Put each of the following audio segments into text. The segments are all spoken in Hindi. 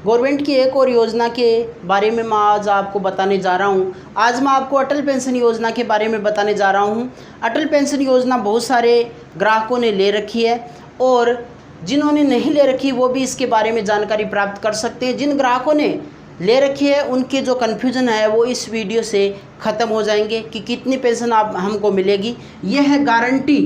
गवर्नमेंट की एक और योजना के बारे में मैं आज आपको बताने जा रहा हूँ। आज मैं आपको अटल पेंशन योजना के बारे में बताने जा रहा हूँ। अटल पेंशन योजना बहुत सारे ग्राहकों ने ले रखी है और जिन्होंने नहीं ले रखी वो भी इसके बारे में जानकारी प्राप्त कर सकते हैं। जिन ग्राहकों ने ले रखी है उनके जो कन्फ्यूज़न है वो इस वीडियो से ख़त्म हो जाएंगे कि कितनी पेंशन आप हमको मिलेगी। यह है गारंटी।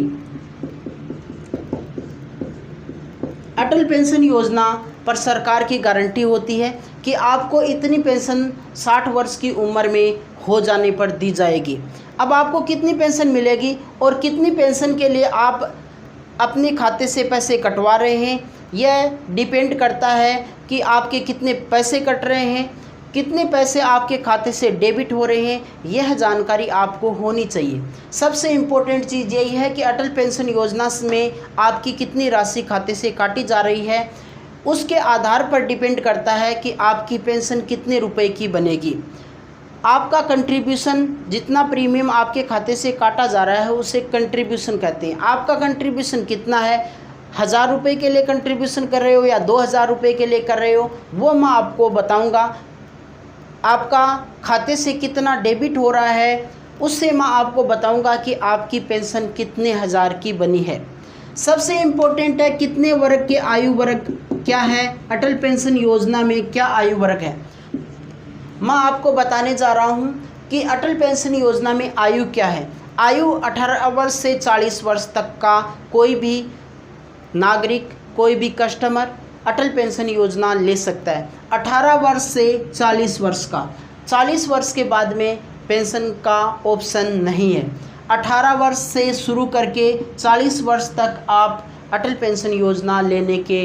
अटल पेंशन योजना पर सरकार की गारंटी होती है कि आपको इतनी पेंशन 60 वर्ष की उम्र में हो जाने पर दी जाएगी। अब आपको कितनी पेंशन मिलेगी और कितनी पेंशन के लिए आप अपने खाते से पैसे कटवा रहे हैं, यह डिपेंड करता है कि आपके कितने पैसे कट रहे हैं, कितने पैसे आपके खाते से डेबिट हो रहे हैं। यह जानकारी आपको होनी चाहिए। सबसे इम्पोर्टेंट चीज़ यही है कि अटल पेंशन योजना में आपकी कितनी राशि खाते से काटी जा रही है, उसके आधार पर डिपेंड करता है कि आपकी पेंशन कितने रुपए की बनेगी। आपका कंट्रीब्यूशन, जितना प्रीमियम आपके खाते से काटा जा रहा है उसे कंट्रीब्यूशन कहते हैं। आपका कंट्रीब्यूशन कितना है, 1000 रुपये के लिए कंट्रीब्यूशन कर रहे हो या 2000 रुपये के लिए कर रहे हो, वो मैं आपको बताऊंगा। आपका खाते से कितना डेबिट हो रहा है उससे मैं आपको बताऊंगा कि आपकी पेंशन कितने हज़ार की बनी है। सबसे इम्पोर्टेंट है कितने वर्ग के आयु वर्ग क्या है, अटल पेंशन योजना में क्या आयु वर्ग है। मैं आपको बताने जा रहा हूं कि अटल पेंशन योजना में आयु क्या है। आयु 18 वर्ष से 40 वर्ष तक का कोई भी नागरिक, कोई भी कस्टमर अटल पेंशन योजना ले सकता है। 18 वर्ष से 40 वर्ष का, 40 वर्ष के बाद में पेंशन का ऑप्शन नहीं है। 18 वर्ष से शुरू करके 40 वर्ष तक आप अटल पेंशन योजना लेने के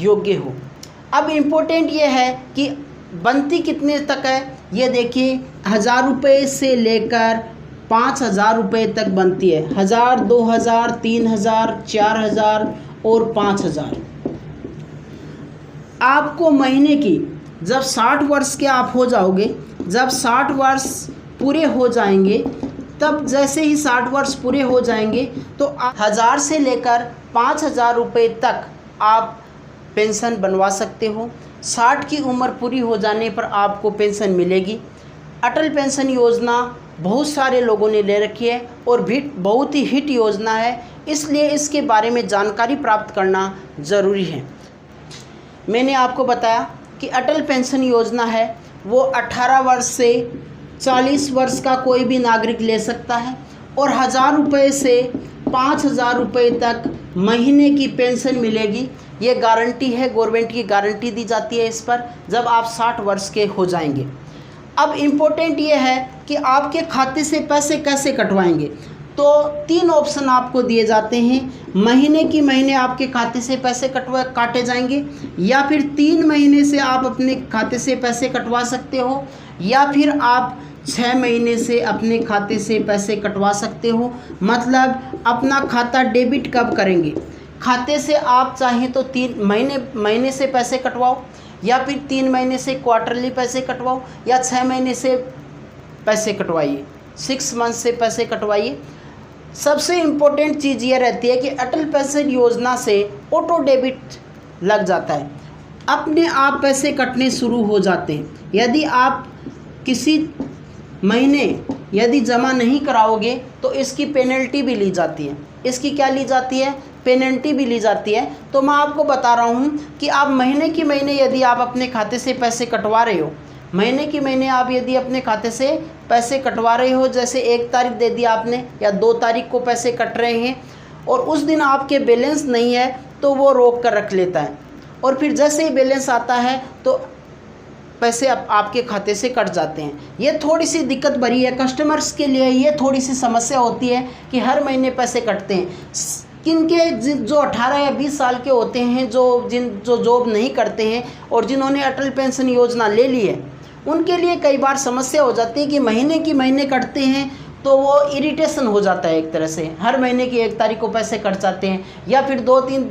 योग्य हो। अब इम्पोर्टेंट ये है कि बनती कितने तक है, ये देखिए 1000 रुपये से लेकर 5000 रुपये तक बनती है। 1000, 2000, 3000, 4000 और 5000। आपको महीने की, जब 60 वर्ष के आप हो जाओगे, जब 60 वर्ष पूरे हो जाएंगे, तब जैसे ही 60 वर्ष पूरे हो जाएंगे तो 1000 से लेकर 5000 रुपये तक आप पेंशन बनवा सकते हो। 60 की उम्र पूरी हो जाने पर आपको पेंशन मिलेगी। अटल पेंशन योजना बहुत सारे लोगों ने ले रखी है और भी बहुत ही हिट योजना है, इसलिए इसके बारे में जानकारी प्राप्त करना ज़रूरी है। मैंने आपको बताया कि अटल पेंशन योजना है वो 18 वर्ष से 40 वर्ष का कोई भी नागरिक ले सकता है और 1000 रुपये से 5000 रुपये तक महीने की पेंशन मिलेगी। ये गारंटी है, गवर्नमेंट की गारंटी दी जाती है इस पर, जब आप 60 वर्ष के हो जाएंगे। अब इम्पोर्टेंट ये है कि आपके खाते से पैसे कैसे कटवाएंगे, तो 3 ऑप्शन आपको दिए जाते हैं। महीने की महीने आपके खाते से पैसे काटे जाएंगे, या फिर 3 महीने से आप अपने खाते से पैसे कटवा सकते हो, या फिर आप 6 महीने से अपने खाते से पैसे कटवा सकते हो। मतलब अपना खाता डेबिट कब करेंगे, खाते से आप चाहें तो 3 महीने से पैसे कटवाओ, या फिर 3 महीने से क्वार्टरली पैसे कटवाओ, या 6 महीने से पैसे कटवाइए, 6 मंथ से पैसे कटवाइए। सबसे इम्पोर्टेंट चीज़ ये रहती है कि अटल पेंशन योजना से ऑटो डेबिट लग जाता है, अपने आप पैसे कटने शुरू हो जाते हैं। यदि आप किसी महीने यदि जमा नहीं कराओगे तो इसकी पेनल्टी भी ली जाती है। इसकी क्या ली जाती है, पेनल्टी भी ली जाती है। तो मैं आपको बता रहा हूँ कि आप महीने की महीने यदि आप अपने खाते से पैसे कटवा रहे हो, महीने की महीने आप यदि अपने खाते से पैसे कटवा रहे हो, जैसे 1 तारीख दे दी आपने या 2 तारीख को पैसे कट रहे हैं और उस दिन आपके बैलेंस नहीं है तो वो रोक कर रख लेता है, और फिर जैसे ही बैलेंस आता है तो पैसे आपके खाते से कट जाते हैं। ये थोड़ी सी दिक्कत भरी है कस्टमर्स के लिए, ये थोड़ी सी समस्या होती है कि हर महीने पैसे कटते हैं। किनके जो 18 या 20 साल के होते हैं, जो जॉब नहीं करते हैं और जिन्होंने अटल पेंशन योजना ले ली है, उनके लिए कई बार समस्या हो जाती है कि महीने की महीने कटते हैं तो वो इरिटेशन हो जाता है एक तरह से। हर महीने की 1 तारीख को पैसे कट जाते हैं, या फिर 2-3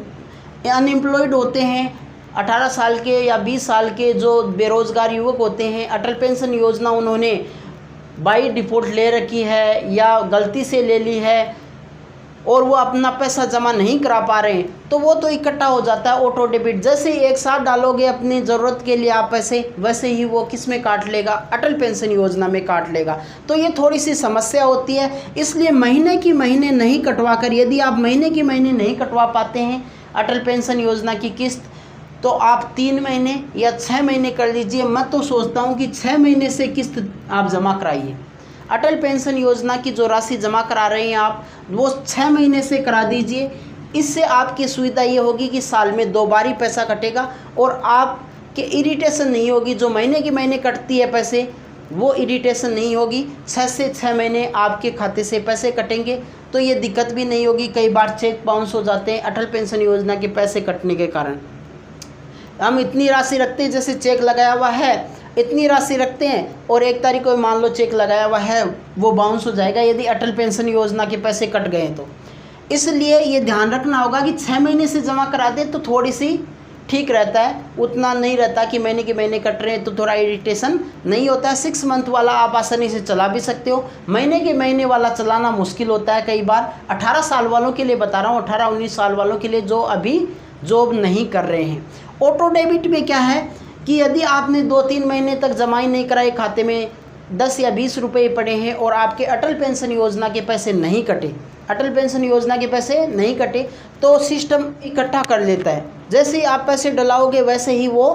अनएम्प्लॉयड होते हैं, 18 साल के या 20 साल के जो बेरोज़गार युवक होते हैं। अटल पेंशन योजना उन्होंने बाई डिफ़ॉल्ट ले रखी है या गलती से ले ली है, और वो अपना पैसा जमा नहीं करा पा रहे हैं तो वो तो इकट्ठा हो जाता है ऑटो डेबिट। जैसे ही एक साथ डालोगे अपनी ज़रूरत के लिए आप पैसे, वैसे ही वो किस में काट लेगा, अटल पेंशन योजना में काट लेगा। तो ये थोड़ी सी समस्या होती है, इसलिए महीने की महीने नहीं कटवा कर, यदि आप महीने की महीने नहीं कटवा पाते हैं अटल पेंशन योजना की किस्त, तो आप 3 महीने या 6 महीने कर लीजिए। मैं तो सोचता हूँ कि 6 महीने से किस्त आप जमा कराइए। अटल पेंशन योजना की जो राशि जमा करा रहे हैं आप, वो 6 महीने से करा दीजिए। इससे आपकी सुविधा ये होगी कि साल में 2 बार ही पैसा कटेगा और आपके इरिटेशन नहीं होगी। जो महीने के महीने कटती है पैसे, वो इरिटेशन नहीं होगी। 6 से 6 महीने आपके खाते से पैसे कटेंगे तो ये दिक्कत भी नहीं होगी। कई बार चेक बाउंस हो जाते हैं अटल पेंशन योजना के पैसे कटने के कारण। हम इतनी राशि रखते हैं, जैसे चेक लगाया हुआ है इतनी राशि रखते हैं और 1 तारीख को मान लो चेक लगाया हुआ है, वो बाउंस हो जाएगा यदि अटल पेंशन योजना के पैसे कट गए तो। इसलिए ये ध्यान रखना होगा कि 6 महीने से जमा करा दे तो थोड़ी सी ठीक रहता है, उतना नहीं रहता कि महीने के महीने कट रहे हैं तो थोड़ा इरिटेशन नहीं होता है। 6 मंथ वाला आप आसानी से चला भी सकते हो, महीने के महीने वाला चलाना मुश्किल होता है कई बार। 18 साल वालों के लिए बता रहा हूँ, 18-19 साल वालों के लिए जो अभी जॉब नहीं कर रहे हैं। ऑटो डेबिट में क्या है कि यदि आपने 2-3 महीने तक जमा ही नहीं कराए, खाते में 10 या 20 रुपये पड़े हैं और आपके अटल पेंशन योजना के पैसे नहीं कटे, अटल पेंशन योजना के पैसे नहीं कटे, तो सिस्टम इकट्ठा कर लेता है। जैसे ही आप पैसे डलाओगे वैसे ही वो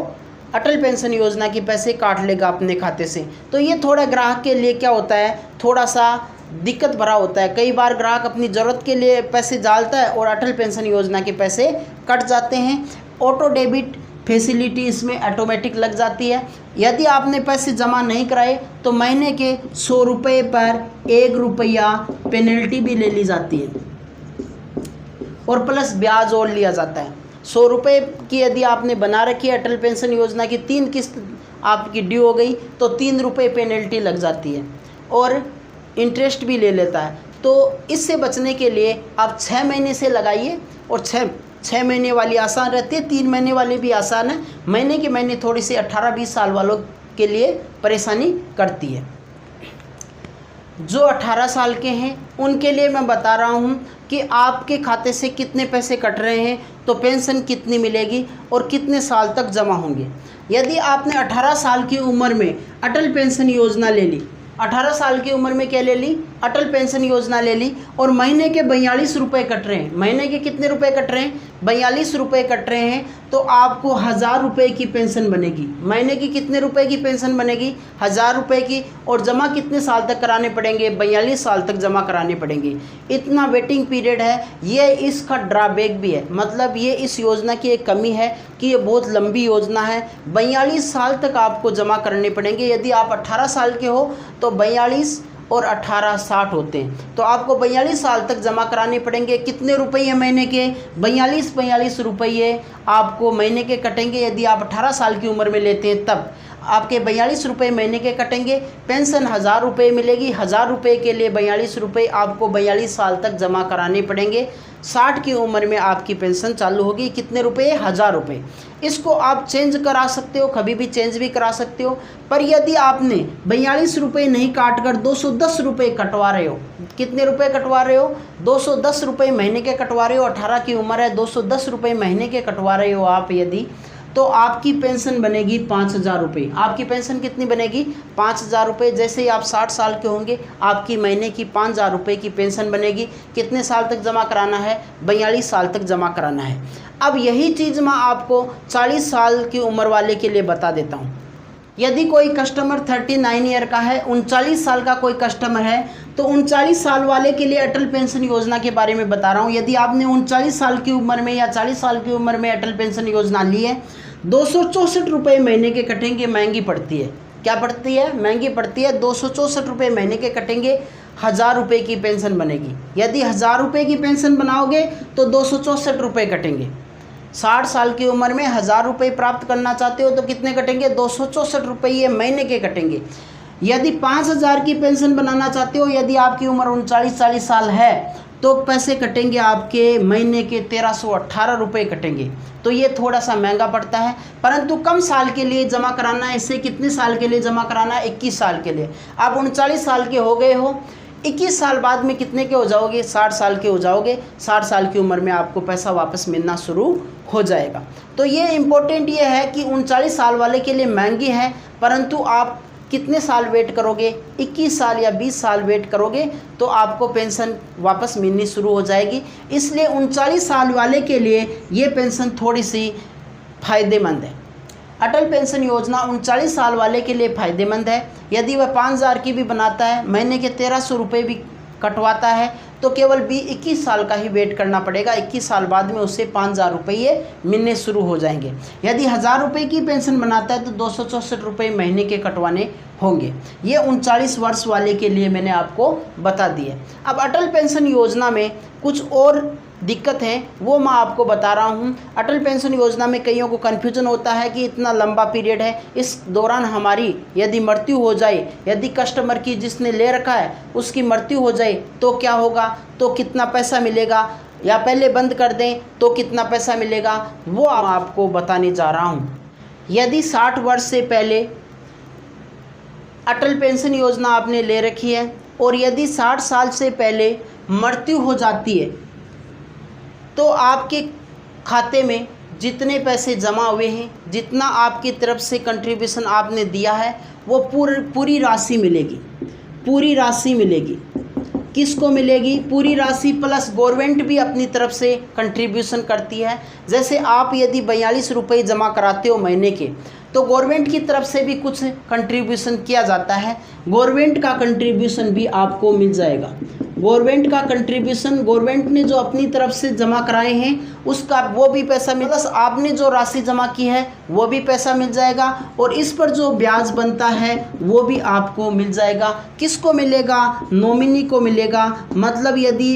अटल पेंशन योजना के पैसे काट लेगा अपने खाते से। तो ये थोड़ा ग्राहक के लिए क्या होता है, थोड़ा सा दिक्कत भरा होता है। कई बार ग्राहक अपनी ज़रूरत के लिए पैसे डालता है और अटल पेंशन योजना के पैसे कट जाते हैं। ऑटो डेबिट फैसिलिटी इसमें ऑटोमेटिक लग जाती है। यदि आपने पैसे जमा नहीं कराए तो महीने के 100 रुपये पर 1 रुपया पेनल्टी भी ले ली जाती है और प्लस ब्याज और लिया जाता है। 100 रुपये की यदि आपने बना रखी है अटल पेंशन योजना की 3 किस्त आपकी ड्यू हो गई तो 3 रुपये पेनल्टी लग जाती है और इंटरेस्ट भी ले लेता है। तो इससे बचने के लिए आप 6 महीने से लगाइए और 6 महीने वाली आसान रहती है, 3 महीने वाली भी आसान है। महीने के महीने थोड़ी सी 18-20 साल वालों के लिए परेशानी करती है। जो 18 साल के हैं उनके लिए मैं बता रहा हूं कि आपके खाते से कितने पैसे कट रहे हैं, तो पेंशन कितनी मिलेगी और कितने साल तक जमा होंगे। यदि आपने 18 साल की उम्र में अटल पेंशन योजना ले ली, 18 साल की उम्र में क्या ले ली, अटल पेंशन योजना ले ली और महीने के 42 रुपये कट रहे हैं, महीने के कितने रुपए कट रहे हैं, 42 रुपये कट रहे हैं, तो आपको 1000 रुपये की पेंशन बनेगी। महीने की कितने रुपए की पेंशन बनेगी, 1000 रुपये की। और जमा कितने साल तक कराने पड़ेंगे, 42 साल तक जमा कराने पड़ेंगे। इतना वेटिंग पीरियड है, ये इसका ड्रॉबैक भी है, मतलब ये इस योजना की एक कमी है कि ये बहुत लंबी योजना है। 42 साल तक आपको जमा करने पड़ेंगे। यदि आप 18 साल के हो तो 42 और 18 60 होते हैं, तो आपको 42 साल तक जमा कराने पड़ेंगे। कितने रुपये महीने के, 42 रुपये आपको महीने के कटेंगे। यदि आप 18 साल की उम्र में लेते हैं तब आपके 42 रुपये महीने के कटेंगे। पेंशन 1000 रुपये मिलेगी, 1000 रुपये के लिए 42 रुपये आपको 42 साल तक जमा कराने पड़ेंगे। 60 की उम्र में आपकी पेंशन चालू होगी। कितने रुपये, 1000 रुपये। इसको आप चेंज करा सकते हो, कभी भी चेंज भी करा सकते हो। पर यदि आपने 42 रुपये नहीं काट कर 210 रुपये कटवा रहे हो, कितने रुपये कटवा रहे हो, 210 रुपये महीने के कटवा रहे हो, 18 की उम्र है, 210 रुपये महीने के कटवा रहे हो आप यदि, तो आपकी पेंशन बनेगी 5000 रुपये। आपकी पेंशन कितनी बनेगी, 5000 रुपये। जैसे ही आप 60 साल के होंगे आपकी महीने की 5000 रुपये की पेंशन बनेगी। कितने साल तक जमा कराना है, 42 साल तक जमा कराना है। अब यही चीज़ मैं आपको 40 साल की उम्र वाले के लिए बता देता हूँ। यदि कोई कस्टमर 39 ईयर का है, 39 साल का कोई कस्टमर है, तो 39 साल वाले के लिए अटल पेंशन योजना के बारे में बता रहा हूँ। यदि आपने 39 साल की उम्र में या 40 साल की उम्र में अटल पेंशन योजना ली है, 264 रुपये महीने के कटेंगे। महंगी पड़ती है, क्या पड़ती है, महंगी पड़ती है। 264 रुपये महीने के कटेंगे, 1000 रुपये की पेंशन बनेगी। यदि 1000 रुपये की पेंशन बनाओगे तो 264 रुपये कटेंगे। 60 साल की उम्र में 1000 रुपये प्राप्त करना चाहते हो तो कितने कटेंगे, 264 रुपये महीने के कटेंगे। यदि 5000 की पेंशन बनाना चाहते हो, यदि आपकी उम्र 39-40 साल है, तो पैसे कटेंगे आपके महीने के 1318 रुपये कटेंगे। तो ये थोड़ा सा महंगा पड़ता है, परंतु कम साल के लिए जमा कराना है। इससे कितने साल के लिए जमा कराना है, 21 साल के लिए। आप 39 साल के हो गए हो, 21 साल बाद में कितने के हो जाओगे, 60 साल के हो जाओगे। 60 साल की उम्र में आपको पैसा वापस मिलना शुरू हो जाएगा। तो ये इम्पोर्टेंट ये है कि 39 साल वाले के लिए महंगी है, परंतु आप कितने साल वेट करोगे, 21 साल या 20 साल वेट करोगे तो आपको पेंशन वापस मिलनी शुरू हो जाएगी। इसलिए 39 साल वाले के लिए ये पेंशन थोड़ी सी फ़ायदेमंद है। अटल पेंशन योजना 39 साल वाले के लिए फ़ायदेमंद है। यदि वह 5000 की भी बनाता है, महीने के 1300 रुपये भी कटवाता है, तो केवल 21 साल का ही वेट करना पड़ेगा। 21 साल बाद में उसे 5000 रुपये मिलने शुरू हो जाएंगे। यदि 1000 रुपये की पेंशन बनाता है तो 264 रुपये महीने के कटवाने होंगे। ये 39 वर्ष वाले के लिए मैंने आपको बता दिया। अब अटल पेंशन योजना में कुछ और दिक्कत है, वो मैं आपको बता रहा हूँ। अटल पेंशन योजना में कईयों को कन्फ्यूजन होता है कि इतना लंबा पीरियड है, इस दौरान हमारी यदि मृत्यु हो जाए, यदि कस्टमर की जिसने ले रखा है उसकी मृत्यु हो जाए तो क्या होगा, तो कितना पैसा मिलेगा, या पहले बंद कर दें तो कितना पैसा मिलेगा, वो आपको बताने जा रहा हूँ। यदि 60 वर्ष से पहले अटल पेंशन योजना आपने ले रखी है और यदि 60 साल से पहले मृत्यु हो जाती है तो आपके खाते में जितने पैसे जमा हुए हैं, जितना आपकी तरफ से कंट्रीब्यूशन आपने दिया है, वो पूरी राशि मिलेगी। पूरी राशि मिलेगी। किसको मिलेगी? पूरी राशि प्लस गवर्नमेंट भी अपनी तरफ से कंट्रीब्यूशन करती है। जैसे आप यदि 42 रुपये जमा कराते हो महीने के, तो गवर्नमेंट की तरफ से भी कुछ कंट्रीब्यूशन किया जाता है। गवर्नमेंट का कंट्रीब्यूशन भी आपको मिल जाएगा। गवर्नमेंट का कंट्रीब्यूशन, गवर्नमेंट ने जो अपनी तरफ से जमा कराए हैं उसका वो भी पैसा मिल, प्लस आपने जो राशि जमा की है वो भी पैसा मिल जाएगा, और इस पर जो ब्याज बनता है वो भी आपको मिल जाएगा। किसको मिलेगा? नॉमिनी को मिलेगा। मतलब यदि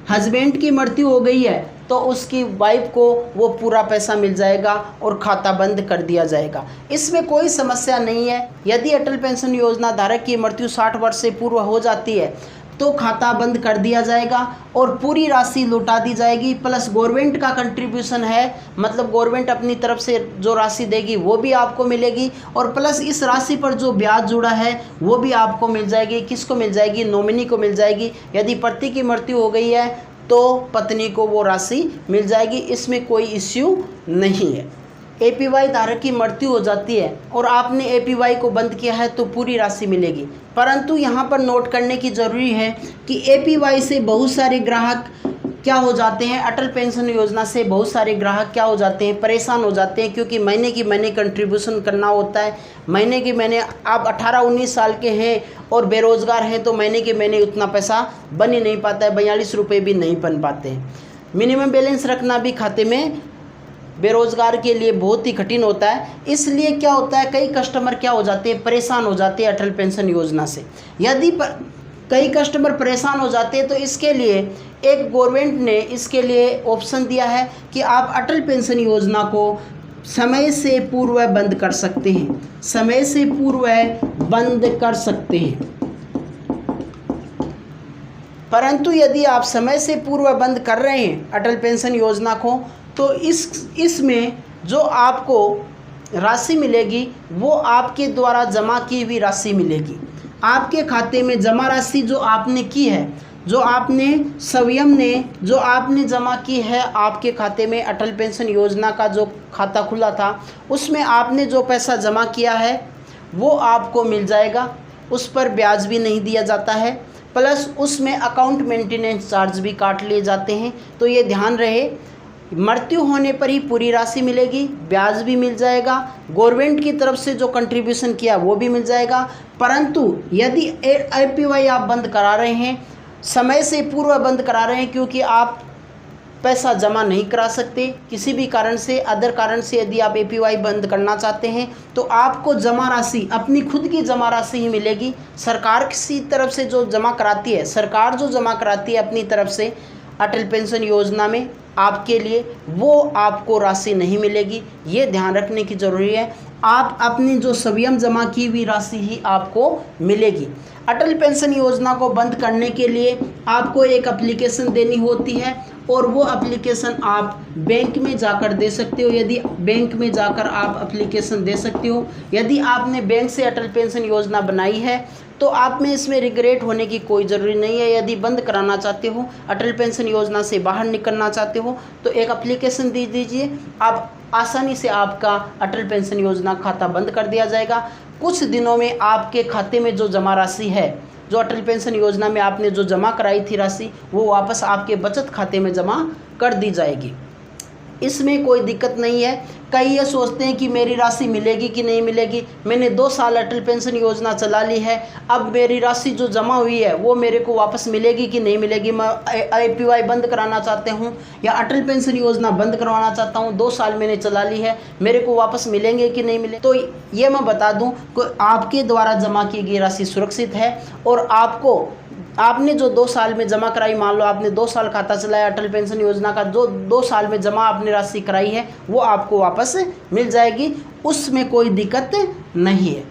हस्बैंड की मृत्यु हो गई है तो उसकी वाइफ को वो पूरा पैसा मिल जाएगा और खाता बंद कर दिया जाएगा। इसमें कोई समस्या नहीं है। यदि अटल पेंशन योजना धारक की मृत्यु 60 वर्ष से पूर्व हो जाती है तो खाता बंद कर दिया जाएगा और पूरी राशि लौटा दी जाएगी। प्लस गवर्नमेंट का कंट्रीब्यूशन है, मतलब गवर्नमेंट अपनी तरफ से जो राशि देगी वो भी आपको मिलेगी, और प्लस इस राशि पर जो ब्याज जुड़ा है वो भी आपको मिल जाएगी। किसको मिल जाएगी? नॉमिनी को मिल जाएगी। यदि पति की मृत्यु हो गई है तो पत्नी को वो राशि मिल जाएगी। इसमें कोई इश्यू नहीं है। एपीवाई धारक की मृत्यु हो जाती है और आपने एपीवाई को बंद किया है तो पूरी राशि मिलेगी। परंतु यहाँ पर नोट करने की ज़रूरी है कि एपीवाई से बहुत सारे ग्राहक क्या हो जाते हैं, अटल पेंशन योजना से बहुत सारे ग्राहक क्या हो जाते हैं, परेशान हो जाते हैं, क्योंकि महीने की महीने कंट्रीब्यूशन करना होता है। महीने की महीने आप 18-19 साल के हैं और बेरोज़गार हैं तो महीने के महीने उतना पैसा बन ही नहीं पाता है, 42 रुपये भी नहीं बन पाते हैं। मिनिमम बैलेंस रखना भी खाते में बेरोज़गार के लिए बहुत ही कठिन होता है। इसलिए क्या होता है, कई कस्टमर क्या हो जाते हैं, परेशान हो जाते हैं अटल पेंशन योजना से। यदि कई कस्टमर परेशान हो जाते हैं तो इसके लिए एक गवर्नमेंट ने इसके लिए ऑप्शन दिया है कि आप अटल पेंशन योजना को समय से पूर्व बंद कर सकते हैं। समय से पूर्व बंद कर सकते हैं। परंतु यदि आप समय से पूर्व बंद कर रहे हैं अटल पेंशन योजना को तो इसमें जो आपको राशि मिलेगी वो आपके द्वारा जमा की हुई राशि मिलेगी। आपके खाते में जमा राशि जो आपने की है, जो आपने स्वयं ने जो आपने जमा की है आपके खाते में, अटल पेंशन योजना का जो खाता खुला था उसमें आपने जो पैसा जमा किया है वो आपको मिल जाएगा। उस पर ब्याज भी नहीं दिया जाता है, प्लस उसमें अकाउंट मेंटेनेंस चार्ज भी काट लिए जाते हैं। तो ये ध्यान रहे, मृत्यु होने पर ही पूरी राशि मिलेगी, ब्याज भी मिल जाएगा, गवर्नमेंट की तरफ से जो कंट्रीब्यूशन किया वो भी मिल जाएगा। परंतु यदि एपीवाई आप बंद करा रहे हैं, समय से पूर्व बंद करा रहे हैं, क्योंकि आप पैसा जमा नहीं करा सकते किसी भी कारण से, अदर कारण से यदि आप एपीवाई बंद करना चाहते हैं तो आपको जमा राशि अपनी खुद की जमा राशि ही मिलेगी। सरकार की तरफ से जो जमा कराती है, सरकार जो जमा कराती है अपनी तरफ से अटल पेंशन योजना में आपके लिए, वो आपको राशि नहीं मिलेगी। ये ध्यान रखने की ज़रूरी है। आप अपनी जो स्वयं जमा की हुई राशि ही आपको मिलेगी। अटल पेंशन योजना को बंद करने के लिए आपको एक एप्लीकेशन देनी होती है और वो एप्लीकेशन आप बैंक में जाकर दे सकते हो। यदि बैंक में जाकर आप एप्लीकेशन दे सकते हो, यदि आपने बैंक से अटल पेंशन योजना बनाई है तो आप में इसमें रिग्रेट होने की कोई ज़रूरी नहीं है। यदि बंद कराना चाहते हो, अटल पेंशन योजना से बाहर निकलना चाहते हो, तो एक एप्लीकेशन दे दीजिए, आप आसानी से आपका अटल पेंशन योजना खाता बंद कर दिया जाएगा। कुछ दिनों में आपके खाते में जो जमा राशि है, जो अटल पेंशन योजना में आपने जो जमा कराई थी राशि, वो वापस आपके बचत खाते में जमा कर दी जाएगी। इसमें कोई दिक्कत नहीं है। कई ये सोचते हैं कि मेरी राशि मिलेगी कि नहीं मिलेगी, मैंने 2 साल अटल पेंशन योजना चला ली है, अब मेरी राशि जो जमा हुई है वो मेरे को वापस मिलेगी कि नहीं मिलेगी, मैं APY बंद कराना चाहते हूँ या अटल पेंशन योजना बंद करवाना चाहता हूँ, 2 साल मैंने चला ली है, मेरे को वापस मिलेंगे कि नहीं मिले। तो ये मैं बता दूँ कि आपके द्वारा जमा की गई राशि सुरक्षित है और आपने जो 2 साल में जमा कराई, मान लो आपने 2 साल खाता चलाया अटल पेंशन योजना का, जो 2 साल में जमा आपने राशि कराई है वो आपको वापस मिल जाएगी, उसमें कोई दिक्कत नहीं है।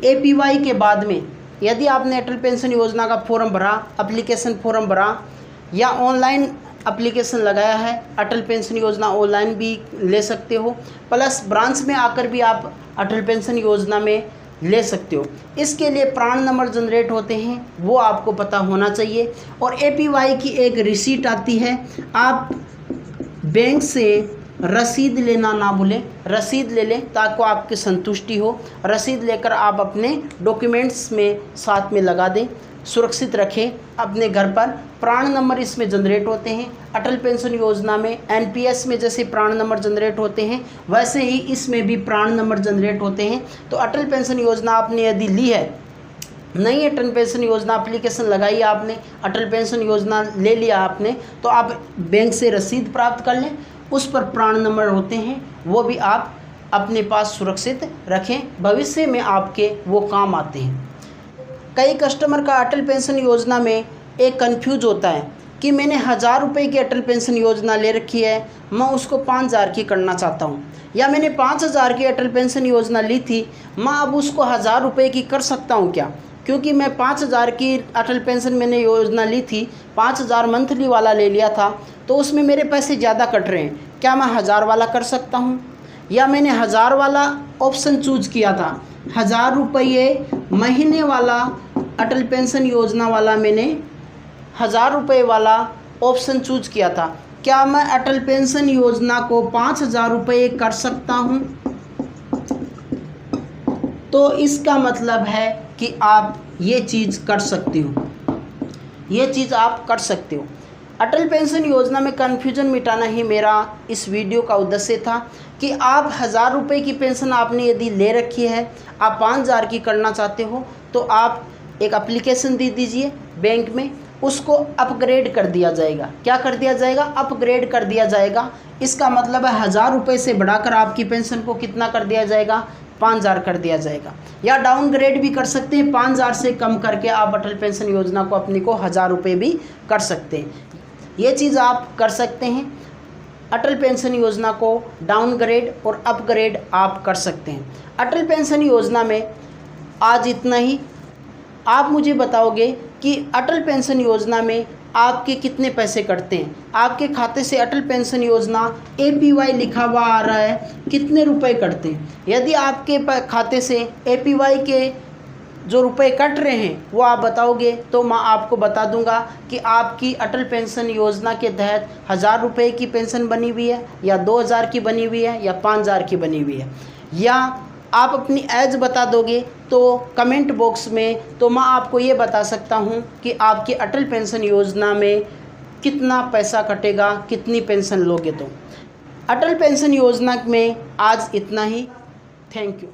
APY के बाद में यदि आपने अटल पेंशन योजना का फॉर्म भरा, एप्लीकेशन फॉर्म भरा या ऑनलाइन एप्लीकेशन लगाया है, अटल पेंशन योजना ऑनलाइन भी ले सकते हो, प्लस ब्रांच में आकर भी आप अटल पेंशन योजना में ले सकते हो। इसके लिए प्राण नंबर जनरेट होते हैं, वो आपको पता होना चाहिए। और APY की एक रिसीट आती है, आप बैंक से रसीद लेना ना भूलें, रसीद ले लें ताकि आपकी संतुष्टि हो। रसीद लेकर आप अपने डॉक्यूमेंट्स में साथ में लगा दें, सुरक्षित रखें अपने घर पर। प्राण नंबर इसमें जनरेट होते हैं। अटल पेंशन योजना में NPS में जैसे प्राण नंबर जनरेट होते हैं, वैसे ही इसमें भी प्राण नंबर जनरेट होते हैं। तो अटल पेंशन योजना आपने यदि ली है, नई अटल पेंशन योजना एप्लीकेशन लगाई आपने, अटल पेंशन योजना ले लिया आपने, तो आप बैंक से रसीद प्राप्त कर लें, उस पर प्राण नंबर होते हैं, वो भी आप अपने पास सुरक्षित रखें, भविष्य में आपके वो काम आते हैं। कई कस्टमर का अटल पेंशन योजना में एक कंफ्यूज होता है कि मैंने 1000 रुपये की अटल पेंशन योजना ले रखी है, मैं उसको 5000 की करना चाहता हूँ, या मैंने 5000 की अटल पेंशन योजना ली थी, मैं अब उसको 1000 रुपये की कर सकता हूँ क्या? क्योंकि मैं 5000 की अटल पेंशन मैंने योजना ली थी, 5000 मंथली वाला ले लिया था, तो उसमें मेरे पैसे ज़्यादा कट रहे हैं, क्या मैं 1000 वाला कर सकता हूँ? या मैंने 1000 वाला ऑप्शन चूज किया था, 1000 रुपये महीने वाला अटल पेंशन योजना वाला, मैंने 1000 रुपये वाला ऑप्शन चूज किया था, क्या मैं अटल पेंशन योजना को 5000 रुपये कर सकता हूँ? तो इसका मतलब है कि आप ये चीज़ कर सकते हो, ये चीज़ आप कर सकते हो। अटल पेंशन योजना में कन्फ्यूजन मिटाना ही मेरा इस वीडियो का उद्देश्य था कि आप 1000 रुपये की पेंशन आपने यदि ले रखी है, आप 5000 की करना चाहते हो, तो आप एक एप्लीकेशन दे दीजिए बैंक में, उसको अपग्रेड कर दिया जाएगा। क्या कर दिया जाएगा? अपग्रेड कर दिया जाएगा। इसका मतलब है 1000 रुपये से बढ़ाकर आपकी पेंशन को कितना कर दिया जाएगा? 5000 कर दिया जाएगा। या डाउनग्रेड भी कर सकते हैं, 5000 से कम करके आप अटल पेंशन योजना को अपने को 1000 रुपये भी कर सकते हैं। ये चीज़ आप कर सकते हैं। अटल पेंशन योजना को डाउनग्रेड और अपग्रेड आप कर सकते हैं। अटल पेंशन योजना में आज इतना ही। आप मुझे बताओगे कि अटल पेंशन योजना में आपके कितने पैसे कटते हैं? आपके खाते से अटल पेंशन योजना APY लिखा हुआ आ रहा है, कितने रुपए कटते हैं? यदि आपके खाते से APY के जो रुपए कट रहे हैं वो आप बताओगे तो मैं आपको बता दूंगा कि आपकी अटल पेंशन योजना के तहत 1000 रुपये की पेंशन बनी हुई है, या 2000 की बनी हुई है, या 5000 की बनी हुई है, या आप अपनी एज बता दोगे तो कमेंट बॉक्स में, तो मैं आपको ये बता सकता हूँ कि आपकी अटल पेंशन योजना में कितना पैसा कटेगा, कितनी पेंशन लोगे। तो अटल पेंशन योजना में आज इतना ही। Thank you.